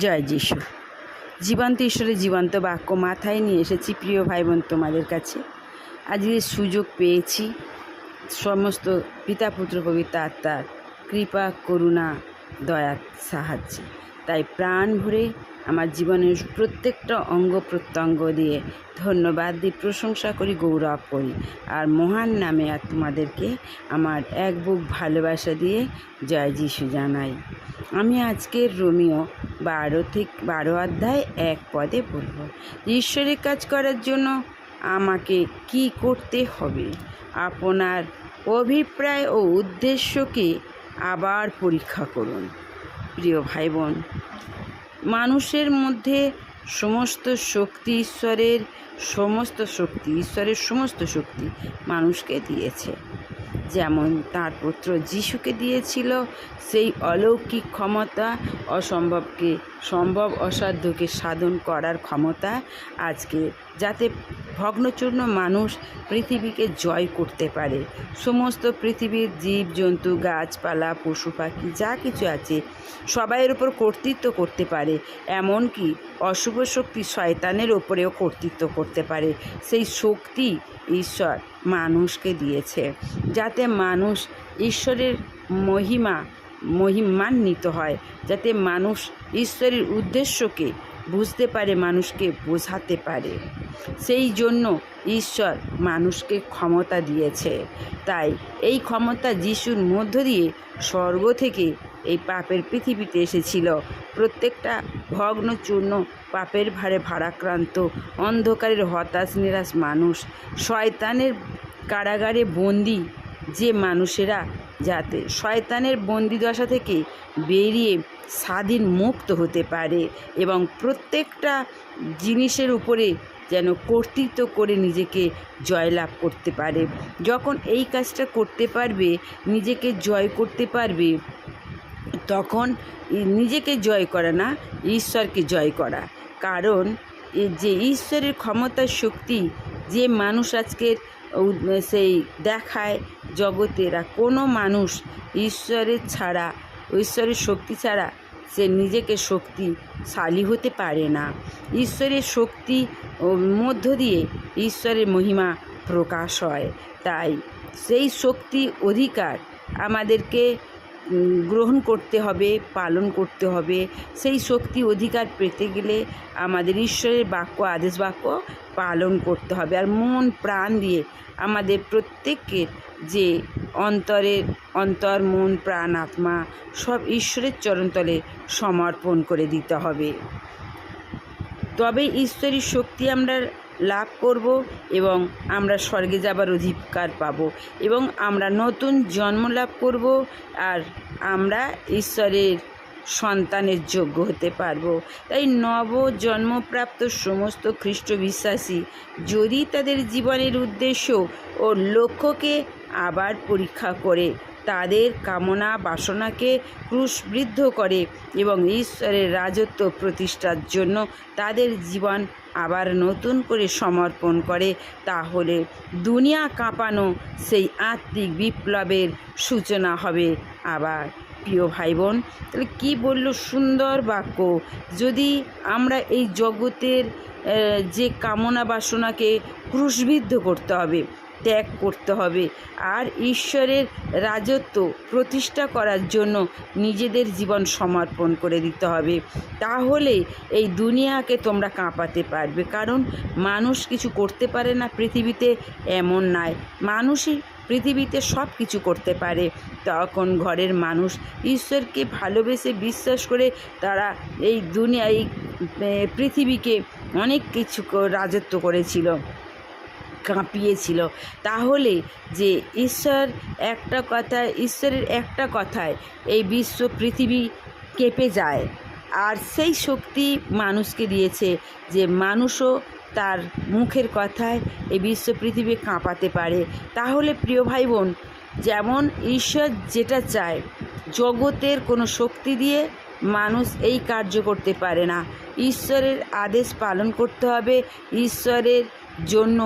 জয় যিশু। জীবন্ত ঈশ্বরের জীবন্ত বাক্য মাথায় নিয়ে এসেছি প্রিয় ভাই বোন তোমাদের কাছে। আজকে সুযোগ পেয়েছি সমস্ত পিতা পুত্র পবিত্র আত্মার কৃপা করুণা দয়ার সাহায্যে, তাই প্রাণ ভরে আমার জীবনের প্রত্যেকটা অঙ্গ প্রত্যঙ্গ দিয়ে ধন্যবাদ দিই, প্রশংসা করি, গৌরব করি। আর মহান নামে আর তোমাদেরকে আমার এক বুক ভালোবাসা দিয়ে জয় যিশু জানাই। আমি আজকের রোমিও 12 অধ্যায় 1 পদে বলব, ঈশ্বরের কাজ করার জন্য আমাকে কি করতে হবে? আপনার অভিপ্রায় ও উদ্দেশ্যকে আবার পরীক্ষা করুন। প্রিয় ভাই বোন, মানুষের মধ্যে সমস্ত শক্তি ঈশ্বরের সমস্ত শক্তি মানুষকে দিয়েছে। যেমন তার পুত্র যিশুকে দিয়েছিল সেই অলৌকিক ক্ষমতা, অসম্ভবকে সম্ভব, অসাধ্যকে সাধন করার ক্ষমতা আজকে, যাতে ভগ্নচূর্ণ মানুষ পৃথিবীকে জয় করতে পারে। সমস্ত পৃথিবীর জীবজন্তু, গাছপালা, পশু পাখি যা কিছু আছে সবাইয়ের উপর কর্তৃত্ব করতে পারে, এমনকি অশুভ শক্তি শয়তানের ওপরেও কর্তৃত্ব করতে পারে। সেই শক্তি ঈশ্বর মানুষকে দিয়েছে, যাতে মানুষ ঈশ্বরের মহিমান্বিত হয়, যাতে মানুষ ঈশ্বরের উদ্দেশ্যকে বুঝতে পারে, মানুষকে বোঝাতে পারে। সেই জন্য ঈশ্বর মানুষকে ক্ষমতা দিয়েছে। তাই এই ক্ষমতা যিশুর মধ্য দিয়ে স্বর্গ থেকে এই পাপের পৃথিবীতে এসেছিল। প্রত্যেকটা ভগ্নচূর্ণ, পাপের ভারে ভারাক্রান্ত, অন্ধকারের হতাশ নিরাশ মানুষ, শয়তানের কারাগারে বন্দি যে মানুষেরা, যাতে শয়তানের বন্দিদশা থেকে বেরিয়ে স্বাধীন মুক্ত হতে পারে এবং প্রত্যেকটা জিনিসের উপরে যেন কর্তৃত্ব করে নিজেকে জয়লাভ করতে পারে। যখন এই কাজটা করতে পারবে, নিজেকে জয় করতে পারবে, তখন নিজেকে জয় করা না, ঈশ্বরকে জয় করা। কারণ যে ঈশ্বরের ক্ষমতার শক্তি যে মানুষ আজকের সেই দেখায় জগতেরা, কোনো মানুষ ঈশ্বরের শক্তি ছাড়া সে নিজেকে শক্তিশালী হতে পারে না। ঈশ্বরের শক্তি মধ্য দিয়ে ঈশ্বরের মহিমা প্রকাশ হয়। তাই সেই শক্তি অধিকার আমাদেরকে গ্রহণ করতে হবে, পালন করতে হবে। সেই শক্তি অধিকার পেতে গেলে আমাদের ঈশ্বরের বাক্য, আদেশ বাক্য পালন করতে হবে। আর মন প্রাণ দিয়ে আমাদের প্রত্যেকের যে অন্তর, মন, প্রাণ, আত্মা সব ঈশ্বরের চরণতলে সমর্পণ করে দিতে হবে। তবে ঈশ্বরের শক্তি আমরা লাভ করব এবং আমরা স্বর্গে যাবার অধিকার পাব এবং আমরা নতুন জন্ম লাভ করব, আর আমরা ঈশ্বরের সন্তানের যোগ্য হতে পারব। তাই জন্মপ্রাপ্ত সমস্ত খ্রিস্ট বিশ্বাসী যদি তাদের জীবনের উদ্দেশ্য ও লক্ষ্যকে আবার পরীক্ষা করে, তাদের কামনা বাসনাকে ক্রুশবিদ্ধ করে এবং ঈশ্বরের রাজত্ব প্রতিষ্ঠার জন্য তাদের জীবন আবার নতুন করে সমর্পণ করে, তাহলে দুনিয়া কাঁপানো সেই আত্মিক বিপ্লবের সূচনা হবে আবার। প্রিয় ভাই বোন, তাহলে কী বলল সুন্দর বাক্য! যদি আমরা এই জগতের যে কামনা বাসনাকে ক্রুশবিদ্ধ করতে হবে, ত্যাগ করতে হবে, আর ঈশ্বরের রাজত্ব প্রতিষ্ঠা করার জন্য নিজেদের জীবন সমর্পণ করে দিতে হবে, তাহলে এই দুনিয়াকে তোমরা কাঁপাতে পারবে। কারণ মানুষ কিছু করতে পারে না পৃথিবীতে, এমন নয়। মানুষই পৃথিবীতে সব কিছু করতে পারে। তখন ঘরের মানুষ ঈশ্বরকে ভালোবেসে বিশ্বাস করে তারা এই পৃথিবীকে অনেক কিছু রাজত্ব করেছিল, কাঁপিয়েছিল। তাহলে যে ঈশ্বরের একটা কথায় এই বিশ্ব পৃথিবী কেঁপে যায়, আর সেই শক্তি মানুষকে দিয়েছে যে মানুষও তার মুখের কথায় এই বিশ্ব পৃথিবী কাঁপাতে পারে। তাহলে প্রিয় ভাই বোন, যেমন ঈশ্বর যেটা চায়, জগতের কোনো শক্তি দিয়ে মানুষ এই কার্য করতে পারে না। ঈশ্বরের আদেশ পালন করতে হবে, ঈশ্বরের জন্য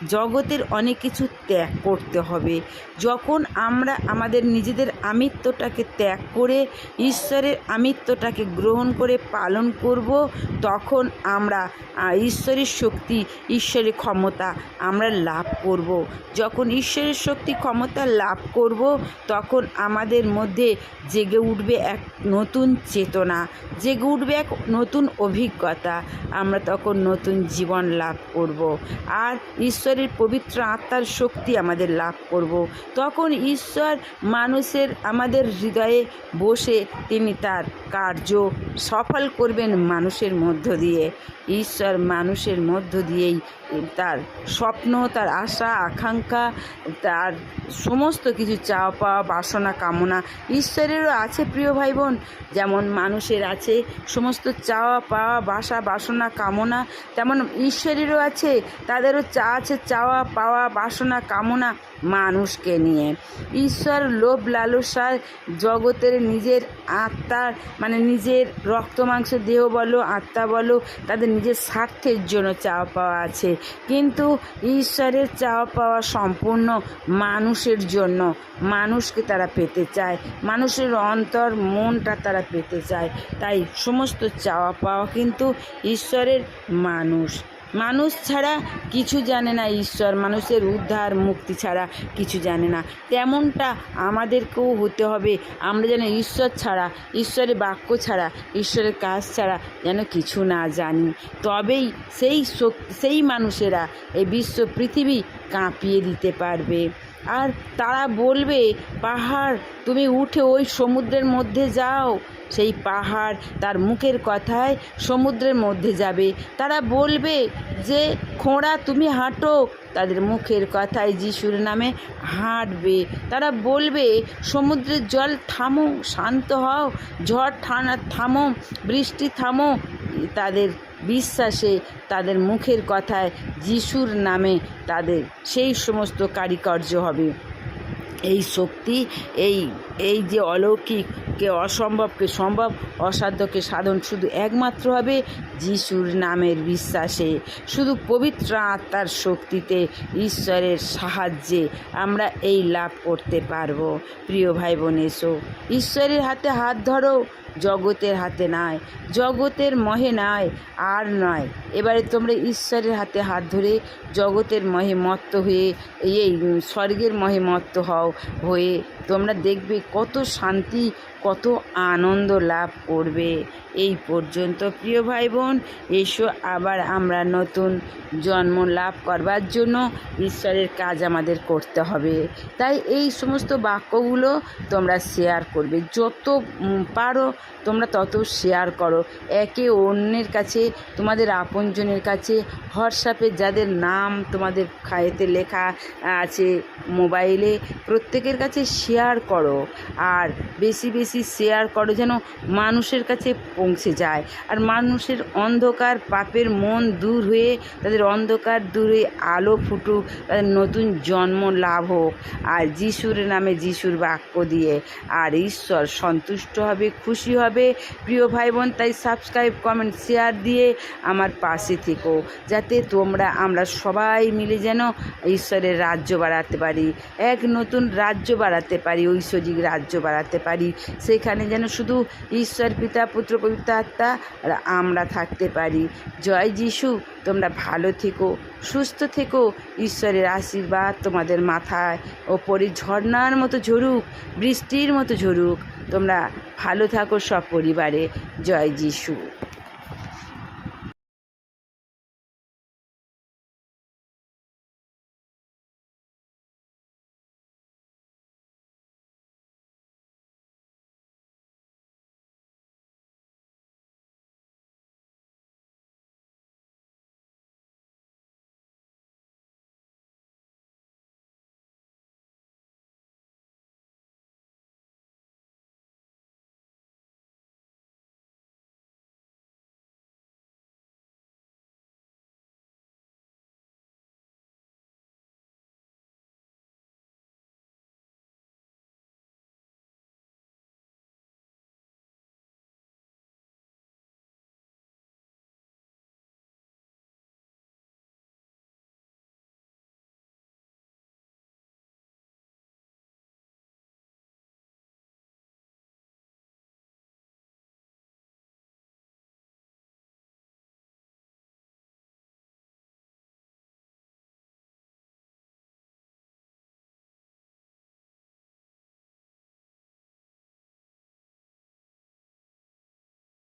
জগতের অনেক কিছু ত্যাগ করতে হবে। যখন আমরা আমাদের নিজেদের আমিত্বটাকে ত্যাগ করে ঈশ্বরের আমিত্বটাকে গ্রহণ করে পালন করব, তখন আমরা ঈশ্বরের শক্তি, ঈশ্বরের ক্ষমতা আমরা লাভ করব। যখন ঈশ্বরের শক্তি ক্ষমতা লাভ করব, তখন আমাদের মধ্যে জেগে উঠবে এক নতুন চেতনা, জেগে উঠবে এক নতুন অভিজ্ঞতা। আমরা তখন নতুন জীবন লাভ করব আর ঈশ্বরের পবিত্র আত্মার শক্তি আমাদের লাভ করব। তখন ঈশ্বর আমাদের হৃদয়ে বসে তিনি তার কার্য সফল করবেন মানুষের মধ্য দিয়ে। ঈশ্বর মানুষের মধ্য দিয়েই তার স্বপ্ন, তার আশা আকাঙ্ক্ষা, তার সমস্ত কিছু চাওয়া পাওয়া বাসনা কামনা ঈশ্বরেরও আছে প্রিয় ভাই বোন। যেমন মানুষের আছে সমস্ত চাওয়া পাওয়া বাসনা কামনা, তেমন ঈশ্বরেরও আছে, তাদেরও আছে চাওয়া পাওয়া বাসনা কামনা মানুষকে নিয়ে। ঈশ্বর লোভ লালসায় জগতের নিজের আত্মার নিজের রক্ত মাংস দেহ বলো আত্মা বলো তাদের নিজের স্বার্থের জন্য চাওয়া পাওয়া আছে, কিন্তু ঈশ্বরের চাওয়া পাওয়া সম্পূর্ণ মানুষের জন্য। মানুষকে তারা পেতে চায়, মানুষের অন্তর মনটা তারা পেতে চায়। তাই সমস্ত চাওয়া পাওয়া কিন্তু ঈশ্বরের। মানুষ ছাড়া কিছু জানে না ঈশ্বর, মানুষের উদ্ধার মুক্তি ছাড়া কিছু জানে না। তেমনটা আমাদেরকেও হতে হবে। আমরা যেন ঈশ্বর ছাড়া, ঈশ্বরের বাক্য ছাড়া, ঈশ্বরের কাজ ছাড়া যেন কিছু না জানি। তবেই সেই মানুষেরা এই বিশ্ব পৃথিবী কাঁপিয়ে দিতে পারবে। আর তারা বলবে, পাহাড় তুমি উঠে ওই সমুদ্রের মধ্যে যাও। সেই পাহাড় তার মুখের কথায় সমুদ্রের মধ্যে যাবে। তারা বলবে যে খোঁড়া তুমি হাঁটো, তাদের মুখের কথায় যিশুর নামে হাঁটবে। তারা বলবে সমুদ্রের জল থামো, শান্ত হও, ঝড় থামো, বৃষ্টি থামো। তাদের বিশ্বাসে, তাদের মুখের কথায় যিশুর নামে তাদের সেই সমস্ত কারিকর্য হবে। এই শক্তি, এই যে অলৌকিককে অসম্ভবকে সম্ভব, অসাধ্যকে সাধন শুধু একমাত্র হবে যিশুর নামের বিশ্বাসে। শুধু পবিত্র আত্মার শক্তিতে, ঈশ্বরের সাহায্যে আমরা এই লাভ করতে পারবো। প্রিয় ভাই বোন, এসো ঈশ্বরের হাতে হাত ধরো, জগতের হাতে নয়, জগতের মহে নয় আর নয়। এবারে তোমরা ঈশ্বরের হাতে হাত ধরে জগতের মহে মত্ত হয়ে, এই স্বর্গের মহে মত্ত হয়ে তোমরা দেখবে কত শান্তি, কত আনন্দ লাভ করবে। এই পর্যন্ত প্রিয় ভাই বোন, এসো আবার আমরা নতুন জন্ম লাভ করবার জন্য ঈশ্বরের কাজ আমাদের করতে হবে। তাই এই সমস্ত বাক্যগুলো তোমরা শেয়ার করবে, যত পারো তোমরা তত শেয়ার করো একে অন্যের কাছে, তোমাদের আপনজনের কাছে, হোয়াটসঅ্যাপে যাদের নাম তোমাদের খায়েতে লেখা আছে মোবাইলে, প্রত্যেকের কাছে শেয়ার করো। আর বেশি বেশি শেয়ার করো যেন মানুষের কাছে পৌঁছে যায়, আর মানুষের অন্ধকার পাপের মন দূর হয়ে, তাদের অন্ধকার দূর হয়ে আলো ফুটুক, তাদের নতুন জন্ম লাভ হোক, আর যিশুর নামে, যিশুর বাক্য দিয়ে। আর ঈশ্বর সন্তুষ্ট হবে, খুশি হবে। প্রিয় ভাই বোন, তাই সাবস্ক্রাইব, কমেন্ট, শেয়ার দিয়ে আমার পাশে থেকো, যাতে আমরা সবাই মিলে যেন ঈশ্বরের রাজ্য বাড়াতে পারি, এক নতুন রাজ্য বাড়াতে পারি, ঐশ্বরিক রাজ্য বাড়াতে পারি। সেখানে যেন শুধু ঈশ্বর পিতা, পুত্র, পবিত্র আত্মা আর আমরা থাকতে পারি। জয় যিশু। তোমরা ভালো থেকো, সুস্থ থেকো। ঈশ্বরের আশীর্বাদ তোমাদের মাথায় ওপরে ঝর্ণার মতো ঝরুক, বৃষ্টির মতো ঝরুক। তোমরা ভালো থাকো সব পরিবারে। জয় যিশু।